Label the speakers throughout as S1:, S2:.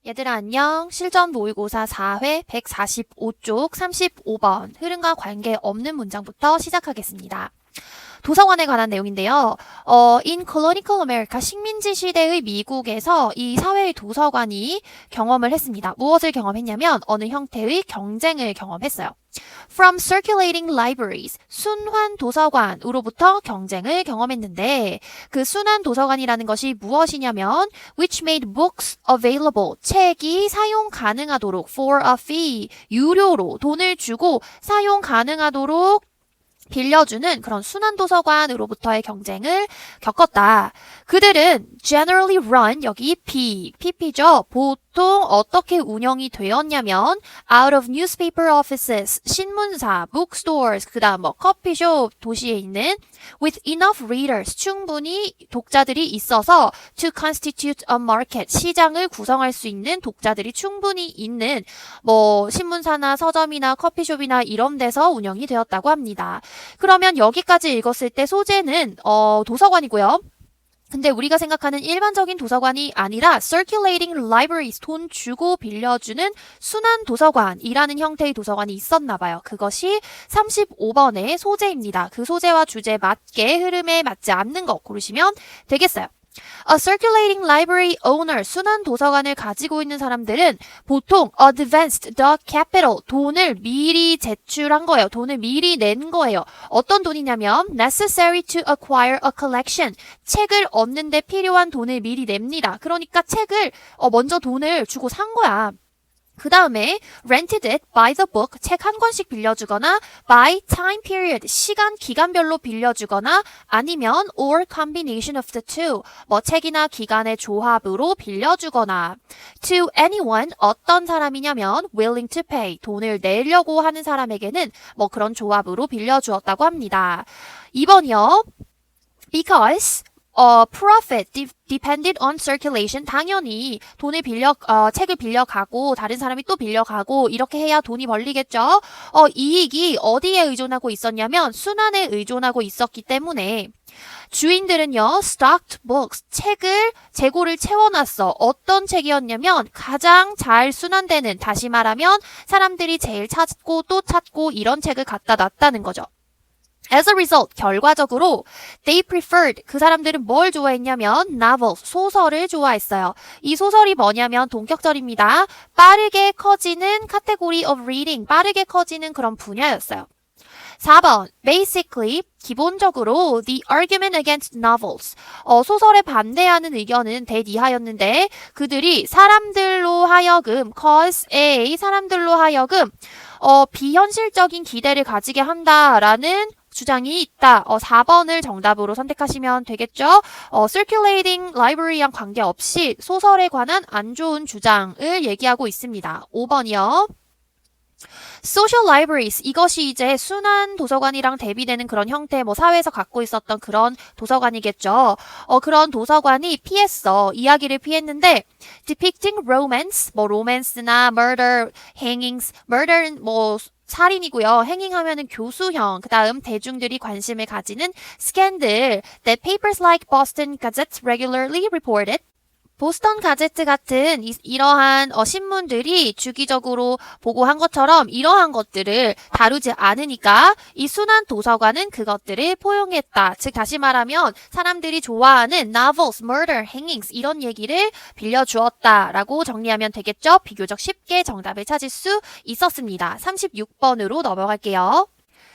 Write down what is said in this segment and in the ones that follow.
S1: 얘들아 안녕. 실전 모의고사 4회 145쪽 35번 흐름과 관계없는 문장부터 시작하겠습니다. 도서관에 관한 내용인데요. In colonial America, 식민지 시대의 미국에서 이 사회의 도서관이 경험을 했습니다. 무엇을 경험했냐면 어느 형태의 경쟁을 경험했어요. From circulating libraries, 순환 도서관으로부터 경쟁을 경험했는데 그 순환 도서관이라는 것이 무엇이냐면 which made books available, 책이 사용 가능하도록 for a fee, 유료로 돈을 주고 사용 가능하도록 빌려주는 그런 순환도서관으로부터의 경쟁을 겪었다. 그들은 generally run, 여기 PP죠. 보통 어떻게 운영이 되었냐면 out of newspaper offices, 신문사, bookstores, 그 다음 커피숍, 도시에 있는 with enough readers, 충분히 독자들이 있어서 to constitute a market, 시장을 구성할 수 있는 독자들이 충분히 있는 신문사나 서점이나 커피숍이나 이런 데서 운영이 되었다고 합니다. 그러면 여기까지 읽었을 때 소재는 도서관이고요. 근데 우리가 생각하는 일반적인 도서관이 아니라 circulating libraries, 돈 주고 빌려주는 순환 도서관이라는 형태의 도서관이 있었나 봐요. 그것이 35번의 소재입니다. 그 소재와 주제에 맞게 흐름에 맞지 않는 거 고르시면 되겠어요. A circulating library owner, 순환 도서관을 가지고 있는 사람들은 보통 advanced the capital, 돈을 미리 제출한 거예요. 돈을 미리 낸 거예요. 어떤 돈이냐면 necessary to acquire a collection, 책을 얻는데 필요한 돈을 미리 냅니다. 그러니까 책을 먼저 돈을 주고 산 거야. 그 다음에 rented it by the book, 책 한 권씩 빌려주거나 by time period, 시간 기간별로 빌려주거나 아니면 or combination of the two, 책이나 기간의 조합으로 빌려주거나 to anyone, 어떤 사람이냐면 willing to pay, 돈을 내려고 하는 사람에게는 그런 조합으로 빌려주었다고 합니다. 2번이요. because profit depended on circulation. 당연히 책을 빌려가고 다른 사람이 또 빌려가고 이렇게 해야 돈이 벌리겠죠. 이익이 어디에 의존하고 있었냐면 순환에 의존하고 있었기 때문에 주인들은요, stocked books, 재고를 채워놨어. 어떤 책이었냐면 가장 잘 순환되는, 다시 말하면 사람들이 제일 찾고 또 찾고 이런 책을 갖다 놨다는 거죠. As a result, 결과적으로 they preferred, 그 사람들은 뭘 좋아했냐면 novels, 소설을 좋아했어요. 이 소설이 뭐냐면 동격절입니다. 빠르게 커지는 category of reading, 빠르게 커지는 그런 분야였어요. 4번, basically, 기본적으로 the argument against novels, 소설에 반대하는 의견은 대니하였는데 그들이 사람들로 하여금 비현실적인 기대를 가지게 한다라는 주장이 있다. 4번을 정답으로 선택하시면 되겠죠. circulating library랑 관계없이 소설에 관한 안 좋은 주장을 얘기하고 있습니다. 5번이요. social libraries, 이것이 이제 순환 도서관이랑 대비되는 그런 형태, 사회에서 갖고 있었던 그런 도서관이겠죠. 그런 도서관이 피했어. 이야기를 피했는데 depicting romance, romance나 murder, hangings, murder는 살인이고요. 행잉하면은 교수형, 그 다음 대중들이 관심을 가지는 스캔들 that papers like Boston Gazette regularly reported. 보스턴 가제트 같은 이러한 신문들이 주기적으로 보고한 것처럼 이러한 것들을 다루지 않으니까 이 순환 도서관은 그것들을 포용했다. 즉 다시 말하면 사람들이 좋아하는 novels, murder, hangings 이런 얘기를 빌려주었다라고 정리하면 되겠죠. 비교적 쉽게 정답을 찾을 수 있었습니다. 36번으로 넘어갈게요.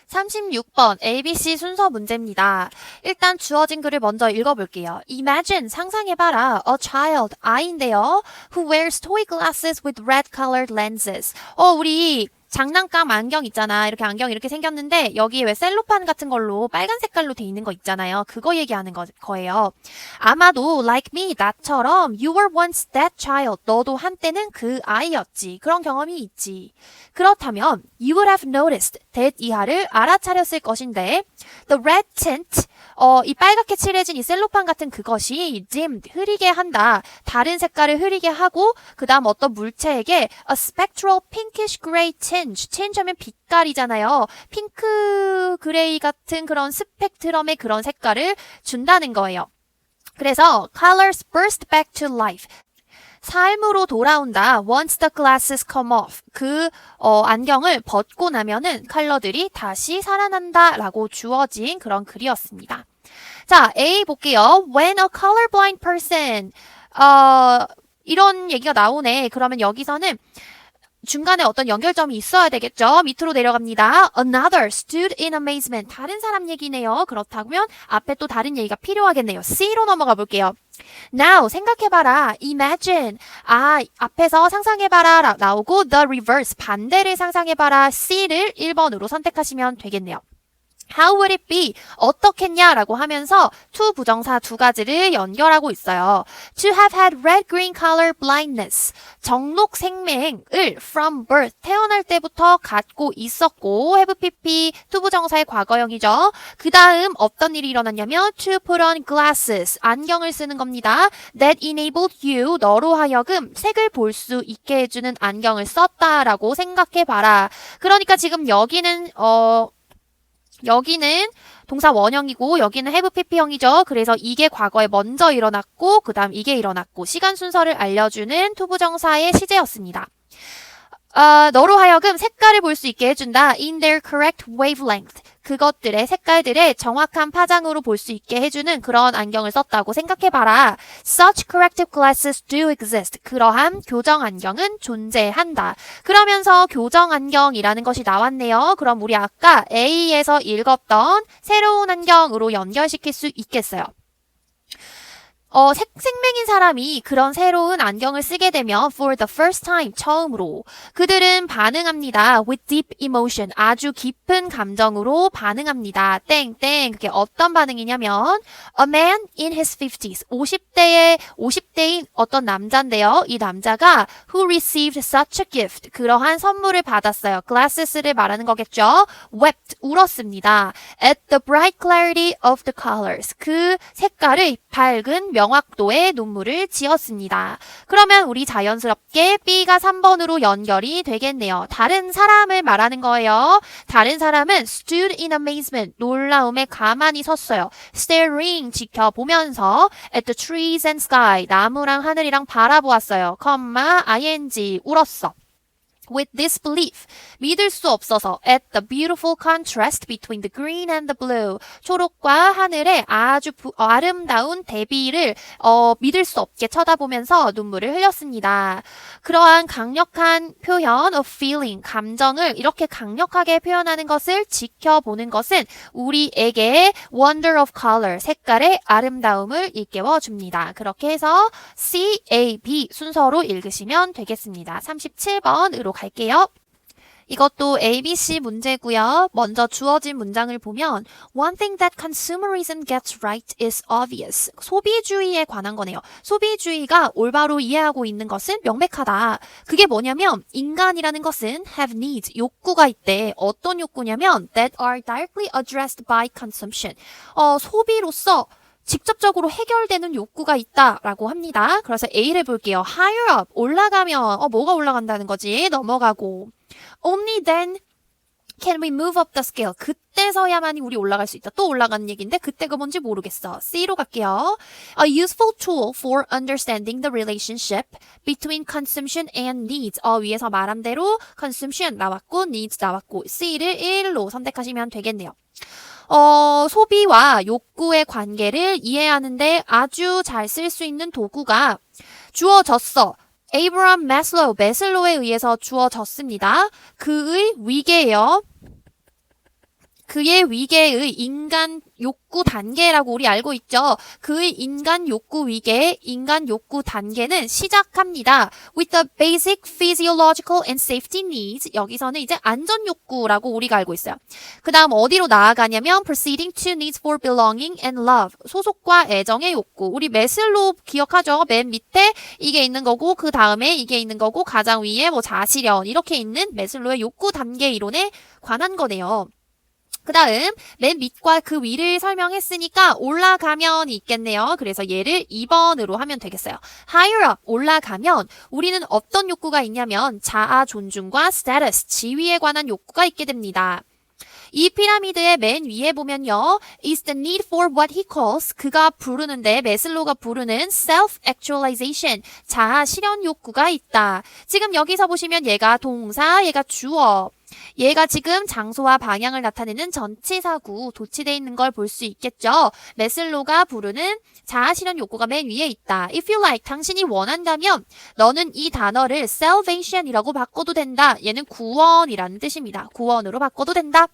S1: 36번 ABC 순서 문제입니다. 일단 주어진 글을 먼저 읽어볼게요. Imagine, 상상해봐라. A child, 아이인데요. Who wears toy glasses with red-colored lenses. 우리 장난감 안경 있잖아. 이렇게 안경 이렇게 생겼는데 여기에 왜 셀로판 같은 걸로 빨간 색깔로 돼 있는 거 있잖아요. 그거 얘기하는 거예요. 아마도 like me, 나처럼 you were once that child. 너도 한때는 그 아이였지. 그런 경험이 있지. 그렇다면 you would have noticed that 이하를 알아차렸을 것인데 the red tint, 이 빨갛게 칠해진 이 셀로판 같은 그것이 dimmed, 흐리게 한다. 다른 색깔을 흐리게 하고 그 다음 어떤 물체에게 a spectral pinkish gray tinge, tinge 하면 빛깔이잖아요. 핑크 그레이 같은 그런 스펙트럼의 그런 색깔을 준다는 거예요. 그래서 colors burst back to life. 삶으로 돌아온다. Once the glasses come off. 안경을 벗고 나면은 컬러들이 다시 살아난다 라고 주어진 그런 글이었습니다. 자, A 볼게요. When a colorblind person. 이런 얘기가 나오네. 그러면 여기서는 중간에 어떤 연결점이 있어야 되겠죠. 밑으로 내려갑니다. Another stood in amazement. 다른 사람 얘기네요. 그렇다면 앞에 또 다른 얘기가 필요하겠네요. C로 넘어가 볼게요. Now 생각해봐라. Imagine. 앞에서 상상해봐라 나오고 the reverse 반대를 상상해봐라. C를 1번으로 선택하시면 되겠네요. How would it be? 어떻겠냐라고 하면서 to 부정사 두 가지를 연결하고 있어요. To have had red-green color blindness. 정록 생맹을 from birth. 태어날 때부터 갖고 있었고 have pp to 부정사의 과거형이죠. 그 다음 어떤 일이 일어났냐면 to put on glasses. 안경을 쓰는 겁니다. That enabled you. 너로 하여금 색을 볼 수 있게 해주는 안경을 썼다라고 생각해봐라. 그러니까 지금 여기는 동사 원형이고 여기는 have pp형이죠. 그래서 이게 과거에 먼저 일어났고 그 다음 이게 일어났고 시간 순서를 알려주는 투부정사의 시제였습니다. 너로 하여금 색깔을 볼 수 있게 해준다. In their correct wavelength. 그것들의 색깔들의 정확한 파장으로 볼 수 있게 해주는 그런 안경을 썼다고 생각해봐라. Such corrective glasses do exist. 그러한 교정 안경은 존재한다. 그러면서 교정 안경이라는 것이 나왔네요. 그럼 우리 아까 A에서 읽었던 새로운 안경으로 연결시킬 수 있겠어요. 생맹인 사람이 그런 새로운 안경을 쓰게 되면 for the first time, 처음으로 그들은 반응합니다. with deep emotion, 아주 깊은 감정으로 반응합니다. 땡땡. 그게 어떤 반응이냐면 a man in his 50s, 50대인 어떤 남자인데요. 이 남자가 who received such a gift, 그러한 선물을 받았어요. glasses를 말하는 거겠죠. wept, 울었습니다. at the bright clarity of the colors, 그 색깔의 밝은 명확도의 눈물을 지었습니다. 그러면 우리 자연스럽게 B가 3번으로 연결이 되겠네요. 다른 사람을 말하는 거예요. 다른 사람은 stood in amazement, 놀라움에 가만히 섰어요. staring, 지켜보면서 at the trees and sky, 나무랑 하늘이랑 바라보았어요. ing, 울었어. With disbelief, 믿을 수 없어서 at the beautiful contrast between the green and the blue, 초록과 하늘의 아주 아름다운 대비를 믿을 수 없게 쳐다보면서 눈물을 흘렸습니다. 그러한 강력한 표현 of feeling, 감정을 이렇게 강력하게 표현하는 것을 지켜보는 것은 우리에게 wonder of color, 색깔의 아름다움을 일깨워 줍니다. 그렇게 해서 C, A, B 순서로 읽으시면 되겠습니다. 37번으로 갈게요. 이것도 ABC 문제고요. 먼저 주어진 문장을 보면 One thing that consumerism gets right is obvious. 소비주의에 관한 거네요. 소비주의가 올바로 이해하고 있는 것은 명백하다. 그게 뭐냐면 인간이라는 것은 have needs, 욕구가 있대. 어떤 욕구냐면 that are directly addressed by consumption. 소비로서 직접적으로 해결되는 욕구가 있다라고 합니다. 그래서 A를 볼게요. higher up, 올라가면 뭐가 올라간다는 거지? 넘어가고. Only then can we move up the scale. 그때서야만이 우리 올라갈 수 있다. 또 올라가는 얘기인데 그때가 뭔지 모르겠어. C로 갈게요. A useful tool for understanding the relationship between consumption and needs. 위에서 말한 대로 consumption 나왔고 needs 나왔고 C를 1로 선택하시면 되겠네요. 소비와 욕구의 관계를 이해하는데 아주 잘 쓸 수 있는 도구가 주어졌어. 에이브람 매슬로우에 의해서 주어졌습니다. 그의 위계예요. 그의 위계의 인간 욕구 단계라고 우리 알고 있죠. 그의 인간 욕구 위계, 인간 욕구 단계는 시작합니다. With the basic physiological and safety needs. 여기서는 이제 안전 욕구라고 우리가 알고 있어요. 그 다음 어디로 나아가냐면 proceeding to needs for belonging and love. 소속과 애정의 욕구. 우리 매슬로우 기억하죠? 맨 밑에 이게 있는 거고 그 다음에 이게 있는 거고 가장 위에 자시련 이렇게 있는 매슬로우의 욕구 단계 이론에 관한 거네요. 그 다음 맨 밑과 그 위를 설명했으니까 올라가면 있겠네요. 그래서 얘를 2번으로 하면 되겠어요. higher up, 올라가면 우리는 어떤 욕구가 있냐면 자아 존중과 status, 지위에 관한 욕구가 있게 됩니다. 이 피라미드의 맨 위에 보면요. is the need for what he calls 그가 부르는데 매슬로우가 부르는 self-actualization 자아 실현 욕구가 있다. 지금 여기서 보시면 얘가 동사, 얘가 주어. 얘가 지금 장소와 방향을 나타내는 전치사구 도치되어 있는 걸 볼 수 있겠죠. 매슬로우가 부르는 자아 실현 욕구가 맨 위에 있다. If you like, 당신이 원한다면 너는 이 단어를 salvation이라고 바꿔도 된다. 얘는 구원이라는 뜻입니다. 구원으로 바꿔도 된다.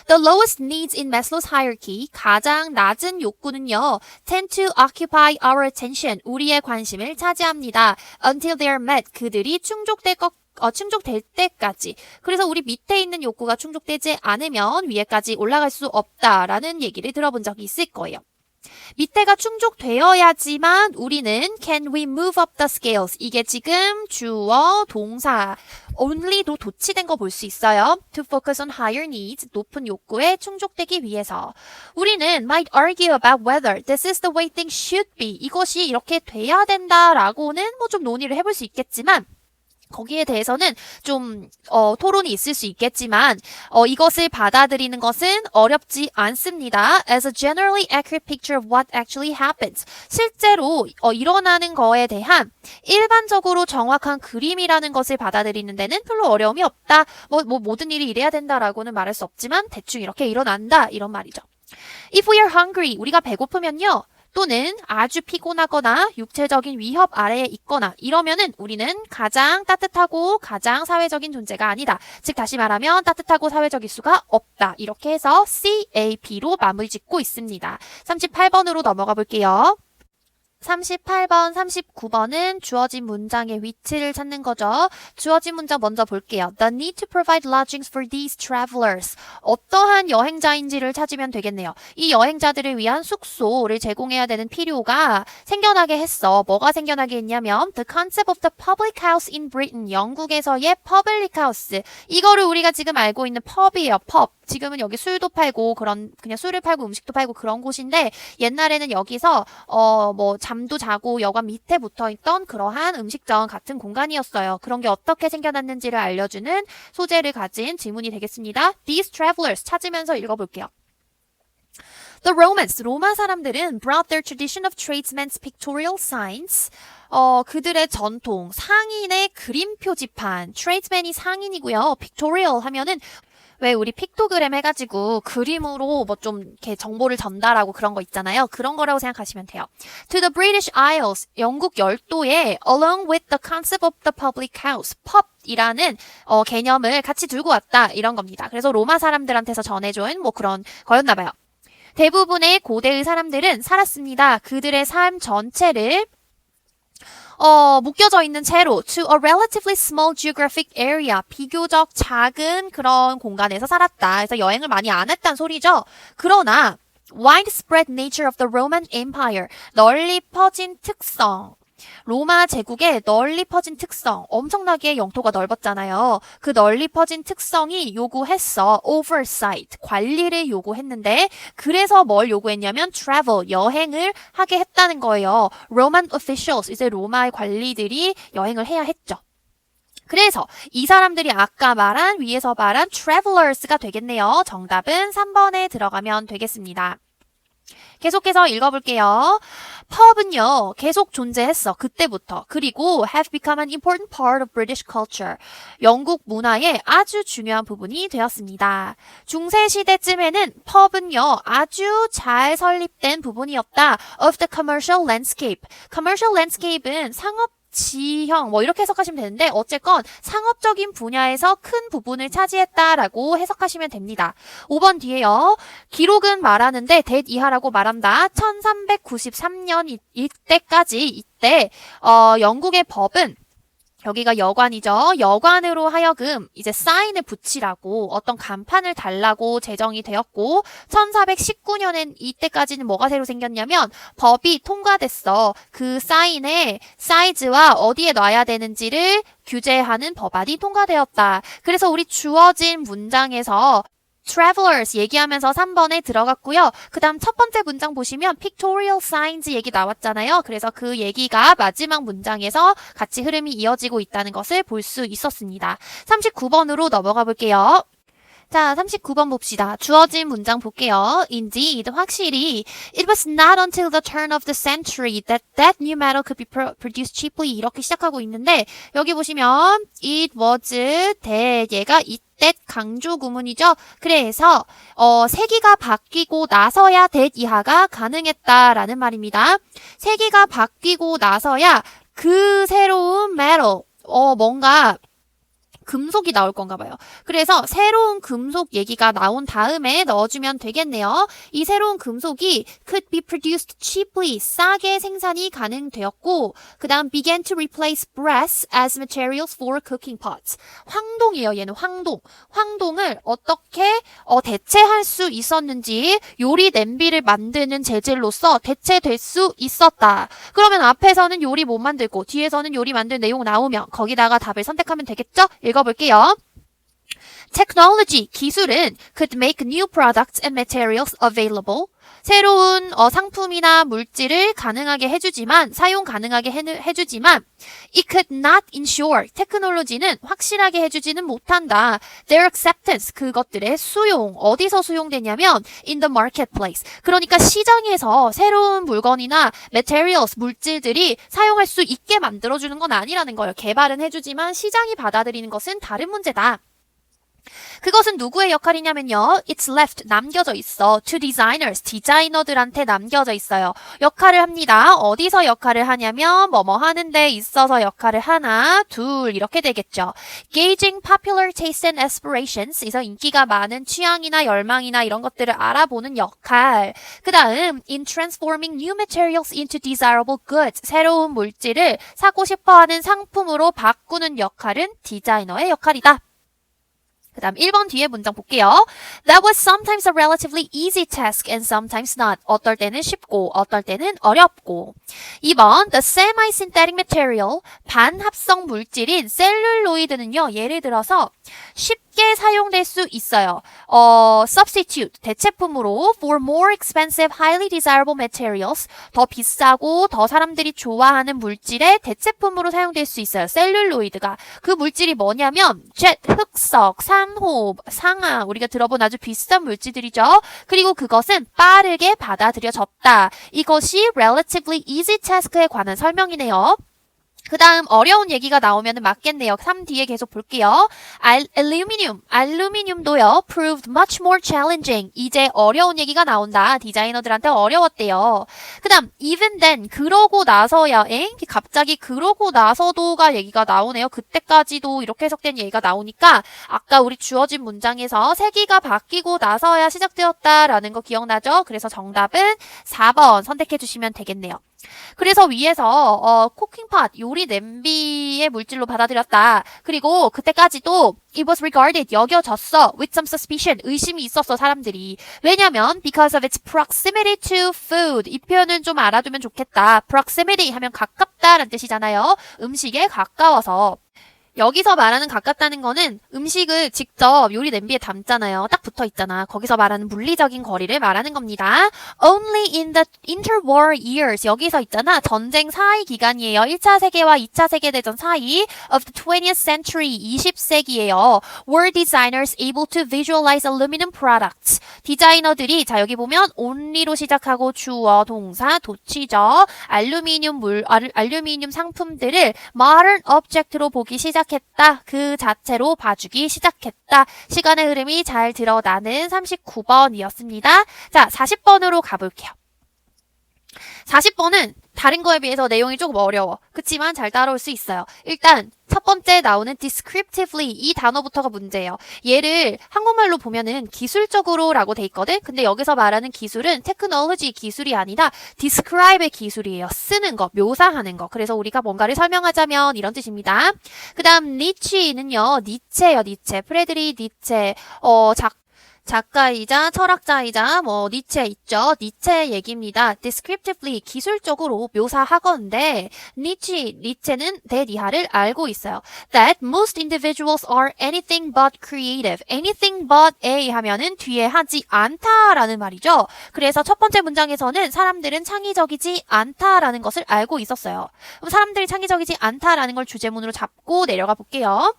S1: The lowest needs in Maslow's hierarchy, 가장 낮은 욕구는요, tend to occupy our attention, 우리의 관심을 차지합니다. Until they are met, 그들이 충족될 때까지. 그래서 우리 밑에 있는 욕구가 충족되지 않으면 위에까지 올라갈 수 없다라는 얘기를 들어본 적이 있을 거예요. 밑에가 충족되어야지만 우리는 can we move up the scales? 이게 지금 주어, 동사, only도 도치된 거 볼 수 있어요. To focus on higher needs, 높은 욕구에 충족되기 위해서. 우리는 might argue about whether this is the way things should be. 이것이 이렇게 돼야 된다라고는 뭐 좀 논의를 해볼 수 있겠지만 거기에 대해서는 좀 토론이 있을 수 있겠지만 이것을 받아들이는 것은 어렵지 않습니다. As a generally accurate picture of what actually happens. 실제로 일어나는 거에 대한 일반적으로 정확한 그림이라는 것을 받아들이는 데는 별로 어려움이 없다. 뭐 모든 일이 이래야 된다라고는 말할 수 없지만 대충 이렇게 일어난다 이런 말이죠. If we are hungry, 우리가 배고프면요. 또는 아주 피곤하거나 육체적인 위협 아래에 있거나 이러면은 우리는 가장 따뜻하고 가장 사회적인 존재가 아니다. 즉 다시 말하면 따뜻하고 사회적일 수가 없다. 이렇게 해서 CAP로 마무리 짓고 있습니다. 38번으로 넘어가 볼게요. 38번, 39번은 주어진 문장의 위치를 찾는 거죠. 주어진 문장 먼저 볼게요. The need to provide lodgings for these travelers. 어떠한 여행자인지를 찾으면 되겠네요. 이 여행자들을 위한 숙소를 제공해야 되는 필요가 생겨나게 했어. 뭐가 생겨나게 했냐면 The concept of the public house in Britain. 영국에서의 public house. 이거를 우리가 지금 알고 있는 펍이에요. 펍. 지금은 여기 술도 팔고 그냥 술을 팔고 음식도 팔고 그런 곳인데 옛날에는 여기서 잠도 자고 여관 밑에 붙어있던 그러한 음식점 같은 공간이었어요. 그런 게 어떻게 생겨났는지를 알려주는 소재를 가진 지문이 되겠습니다. These travelers 찾으면서 읽어볼게요. The Romans, 로마 사람들은 brought their tradition of tradesmen's pictorial signs. 그들의 전통, 상인의 그림 표지판. tradesman이 상인이고요. pictorial 하면은 왜 우리 픽토그램 해가지고 그림으로 뭐 좀 이렇게 정보를 전달하고 그런 거 있잖아요. 그런 거라고 생각하시면 돼요. To the British Isles, 영국 열도에 along with the concept of the public house, pub이라는 개념을 같이 들고 왔다 이런 겁니다. 그래서 로마 사람들한테서 전해준 뭐 그런 거였나 봐요. 대부분의 고대의 사람들은 살았습니다. 그들의 삶 전체를 묶여져 있는 채로 to a relatively small geographic area, 비교적 작은 그런 공간에서 살았다. 그래서 여행을 많이 안 했단 소리죠. 그러나 widespread nature of the Roman Empire, 널리 퍼진 특성. 로마 제국의 널리 퍼진 특성, 엄청나게 영토가 넓었잖아요. 그 널리 퍼진 특성이 요구했어. oversight, 관리를 요구했는데 그래서 뭘 요구했냐면 travel, 여행을 하게 했다는 거예요. Roman officials, 이제 로마의 관리들이 여행을 해야 했죠. 그래서 이 사람들이 아까 위에서 말한 travelers가 되겠네요. 정답은 3번에 들어가면 되겠습니다. 계속해서 읽어볼게요. 펍은요, 계속 존재했어. 그때부터. 그리고 have become an important part of British culture. 영국 문화의 아주 중요한 부분이 되었습니다. 중세시대쯤에는 펍은요, 아주 잘 설립된 부분이었다. of the commercial landscape. commercial landscape은 지형 뭐 이렇게 해석하시면 되는데 어쨌건 상업적인 분야에서 큰 부분을 차지했다라고 해석하시면 됩니다. 5번 뒤에요. 기록은 말하는데 that 이하라고 말한다. 1393년 이때 영국의 법은 여기가 여관이죠. 여관으로 하여금 이제 사인을 붙이라고 어떤 간판을 달라고 제정이 되었고 1419년엔 이때까지는 뭐가 새로 생겼냐면 법이 통과됐어. 그 사인의 사이즈와 어디에 놔야 되는지를 규제하는 법안이 통과되었다. 그래서 우리 주어진 문장에서 travelers 얘기하면서 3번에 들어갔고요. 그 다음 첫 번째 문장 보시면 pictorial signs 얘기 나왔잖아요. 그래서 그 얘기가 마지막 문장에서 같이 흐름이 이어지고 있다는 것을 볼 수 있었습니다. 39번으로 넘어가 볼게요. 자, 39번 봅시다. 주어진 문장 볼게요. Indeed, 확실히 it was not until the turn of the century that new metal could be produced cheaply 이렇게 시작하고 있는데 여기 보시면 it was that 얘가 that 강조 구문이죠. 그래서 세기가 바뀌고 나서야 that 이하가 가능했다라는 말입니다. 세기가 바뀌고 나서야 그 새로운 metal 뭔가 금속이 나올 건가 봐요. 그래서 새로운 금속 얘기가 나온 다음에 넣어주면 되겠네요. 이 새로운 금속이 could be produced cheaply, 싸게 생산이 가능되었고 그 다음 began to replace brass as materials for cooking pots. 황동이에요. 얘는 황동. 황동을 어떻게 대체할 수 있었는지 요리 냄비를 만드는 재질로서 대체될 수 있었다. 그러면 앞에서는 요리 못 만들고 뒤에서는 요리 만들 내용 나오면 거기다가 답을 선택하면 되겠죠? 읽어볼게요. Technology, 기술은 could make new products and materials available. 새로운 상품이나 물질을 가능하게 해주지만 사용 가능하게 해주지만 it could not ensure, 테크놀로지는 확실하게 해주지는 못한다. Their acceptance, 그것들의 수용, 어디서 수용되냐면 in the marketplace. 그러니까 시장에서 새로운 물건이나 materials, 물질들이 사용할 수 있게 만들어주는 건 아니라는 거예요. 개발은 해주지만 시장이 받아들이는 것은 다른 문제다. 그것은 누구의 역할이냐면요. It's left, 남겨져 있어. To designers, 디자이너들한테 남겨져 있어요. 역할을 합니다. 어디서 역할을 하냐면 뭐뭐 하는 데 있어서 역할을 하나, 둘 이렇게 되겠죠. Gauging popular taste and aspirations, 그래서 인기가 많은 취향이나 열망이나 이런 것들을 알아보는 역할. 그 다음 In transforming new materials into desirable goods, 새로운 물질을 사고 싶어하는 상품으로 바꾸는 역할은 디자이너의 역할이다. 그 다음 1번 뒤에 문장 볼게요. That was sometimes a relatively easy task and sometimes not. 어떨 때는 쉽고 어떨 때는 어렵고. 2번 The semi-synthetic material, 반합성 물질인 셀룰로이드는요. 예를 들어서 쉽게 사용될 수 있어요. substitute, 대체품으로 for more expensive, highly desirable materials, 더 비싸고 더 사람들이 좋아하는 물질의 대체품으로 사용될 수 있어요. 셀룰로이드가. 그 물질이 뭐냐면 젯, 흑석, 산호, 상아, 우리가 들어본 아주 비싼 물질들이죠. 그리고 그것은 빠르게 받아들여졌다. 이것이 relatively easy task에 관한 설명이네요. 그 다음 어려운 얘기가 나오면 맞겠네요. 3 뒤에 계속 볼게요. 알루미늄도요. proved much more challenging. 이제 어려운 얘기가 나온다. 디자이너들한테 어려웠대요. 그 다음 even then, 그러고 나서야 갑자기 그러고 나서도가 얘기가 나오네요. 그때까지도 이렇게 해석된 얘기가 나오니까 아까 우리 주어진 문장에서 세기가 바뀌고 나서야 시작되었다라는 거 기억나죠? 그래서 정답은 4번 선택해 주시면 되겠네요. 그래서 위에서 쿠킹팟, 요리 냄비의 물질로 받아들였다. 그리고 그때까지도 it was regarded, 여겨졌어. with some suspicion, 의심이 있었어 사람들이. 왜냐면 because of its proximity to food. 이 표현은 좀 알아두면 좋겠다. proximity 하면 가깝다라는 뜻이잖아요. 음식에 가까워서. 여기서 말하는 가깝다는 거는 음식을 직접 요리 냄비에 담잖아요. 딱 붙어 있잖아. 거기서 말하는 물리적인 거리를 말하는 겁니다. Only in the interwar years. 여기서 있잖아. 전쟁 사이 기간이에요. 1차 세계와 2차 세계대전 사이 of the 20th century, 20세기예요. Were designers able to visualize aluminum products. 디자이너들이 자 여기 보면 only로 시작하고 주어, 동사, 도치죠. 알루미늄 상품들을 modern object로 보기 시작했다. 그 자체로 봐주기 시작했다. 시간의 흐름이 잘 드러나는 39번이었습니다. 자, 40번으로 가볼게요. 40번은 다른 거에 비해서 내용이 조금 어려워. 그치만 잘 따라올 수 있어요. 일단 첫 번째 나오는 descriptively, 이 단어부터가 문제예요. 얘를 한국말로 보면은 기술적으로 라고 돼 있거든. 근데 여기서 말하는 기술은 technology 기술이 아니라 describe의 기술이에요. 쓰는 거, 묘사하는 거. 그래서 우리가 뭔가를 설명하자면 이런 뜻입니다. 그 다음 니치는요. 니체요. 니체. 프레드리 니체. 작가이자 철학자이자 니체 있죠. 니체 얘기입니다. descriptively, 기술적으로 묘사하건대 니체는 대니하를 알고 있어요. That most individuals are anything but creative. anything but a 하면은 뒤에 하지 않다라는 말이죠. 그래서 첫 번째 문장에서는 사람들은 창의적이지 않다라는 것을 알고 있었어요. 그럼 사람들이 창의적이지 않다라는 걸 주제문으로 잡고 내려가 볼게요.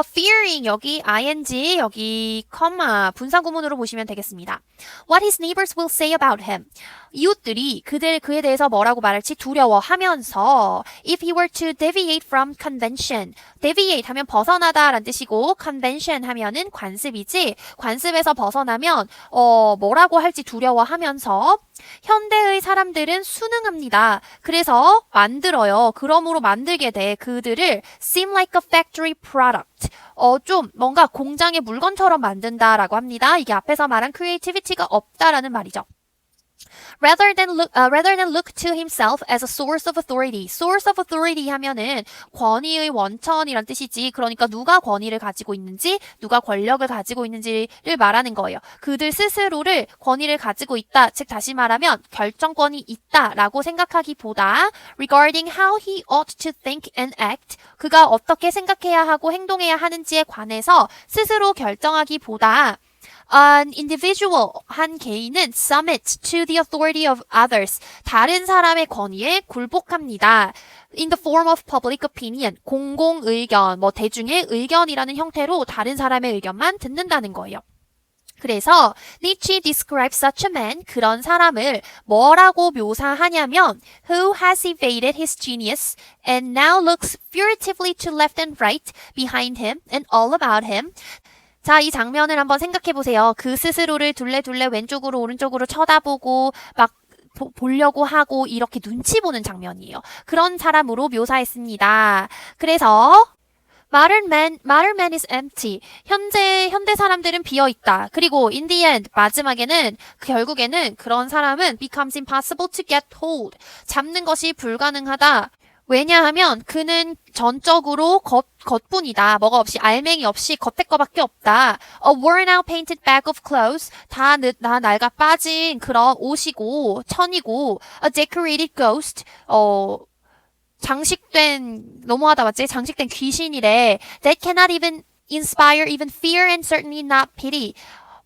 S1: fearing 여기 ing 여기 comma 분사 구문으로 보시면 되겠습니다. What his neighbors will say about him. 이웃들이 그에 대해서 뭐라고 말할지 두려워하면서 if he were to deviate from convention. deviate 하면 벗어나다 라는 뜻이고 convention 하면은 관습이지. 관습에서 벗어나면 뭐라고 할지 두려워하면서 현대의 사람들은 순응합니다. 그래서 만들어요. 그러므로 만들게 돼. 그들을 seem like a factory product. 좀 뭔가 공장의 물건처럼 만든다라고 합니다. 이게 앞에서 말한 creativity가 없다라는 말이죠. Rather than look to himself as a source of authority. Source of authority 하면은 권위의 원천이란 뜻이지. 그러니까 누가 권위를 가지고 있는지, 누가 권력을 가지고 있는지를 말하는 거예요. 그들 스스로를 권위를 가지고 있다. 즉 다시 말하면 결정권이 있다라고 생각하기보다 regarding how he ought to think and act. 그가 어떻게 생각해야 하고 행동해야 하는지에 관해서 스스로 결정하기보다 An individual, 한 개인은 submit to the authority of others. 다른 사람의 권위에 굴복합니다. In the form of public opinion, 공공의견, 대중의 의견이라는 형태로 다른 사람의 의견만 듣는다는 거예요. 그래서 Nietzsche describes such a man, 그런 사람을 뭐라고 묘사하냐면 who has evaded his genius and now looks furtively to left and right behind him and all about him. 자, 이 장면을 한번 생각해 보세요. 그 스스로를 둘레둘레 왼쪽으로 오른쪽으로 쳐다보고 막 보려고 하고 이렇게 눈치 보는 장면이에요. 그런 사람으로 묘사했습니다. 그래서 modern man is empty. 현대 사람들은 비어 있다. 그리고 in the end 마지막에는 결국에는 그런 사람은 becomes impossible to get hold. 잡는 것이 불가능하다. 왜냐하면 그는 전적으로 겉뿐이다. 뭐가 없이 알맹이 없이 겉에 거밖에 없다. A worn out painted bag of clothes. 다 낡아 빠진 그런 옷이고 천이고 a decorated ghost. 장식된 너무하다 맞지? 장식된 귀신이래. That cannot even inspire even fear and certainly not pity.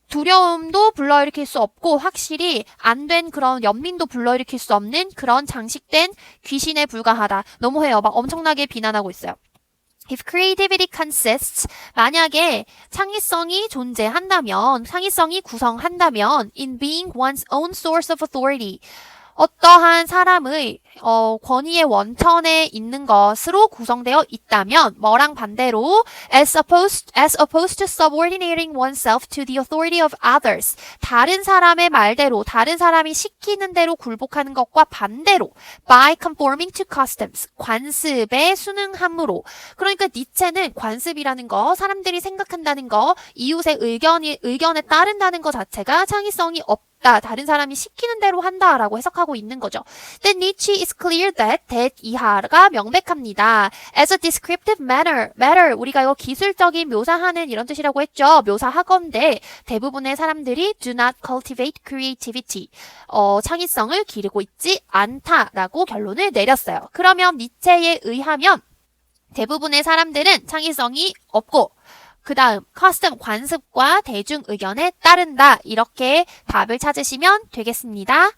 S1: 두려움도 불러일으킬 수 없고 확실히 안 된 그런 연민도 불러일으킬 수 없는 그런 장식된 귀신에 불과하다. 너무해요. 막 엄청나게 비난하고 있어요. If creativity consists, 만약에 창의성이 존재한다면, 창의성이 구성한다면 in being one's own source of authority, 어떠한 사람의 권위의 원천에 있는 것으로 구성되어 있다면 뭐랑 반대로 as opposed to subordinating oneself to the authority of others 다른 사람의 말대로 다른 사람이 시키는 대로 굴복하는 것과 반대로 by conforming to customs 관습에 순응함으로 그러니까 니체는 관습이라는 거 사람들이 생각한다는 거 이웃의 의견에 따른다는 것 자체가 창의성이 없다. 다른 사람이 시키는 대로 한다라고 해석하고 있는 거죠. Then Nietzsche is clear that 이하가 명백합니다. As a descriptive matter 우리가 이거 기술적인 묘사하는 이런 뜻이라고 했죠. 묘사하건대 대부분의 사람들이 do not cultivate creativity. 창의성을 기르고 있지 않다라고 결론을 내렸어요. 그러면 니체에 의하면 대부분의 사람들은 창의성이 없고 그 다음 커스텀 관습과 대중 의견에 따른다. 이렇게 답을 찾으시면 되겠습니다.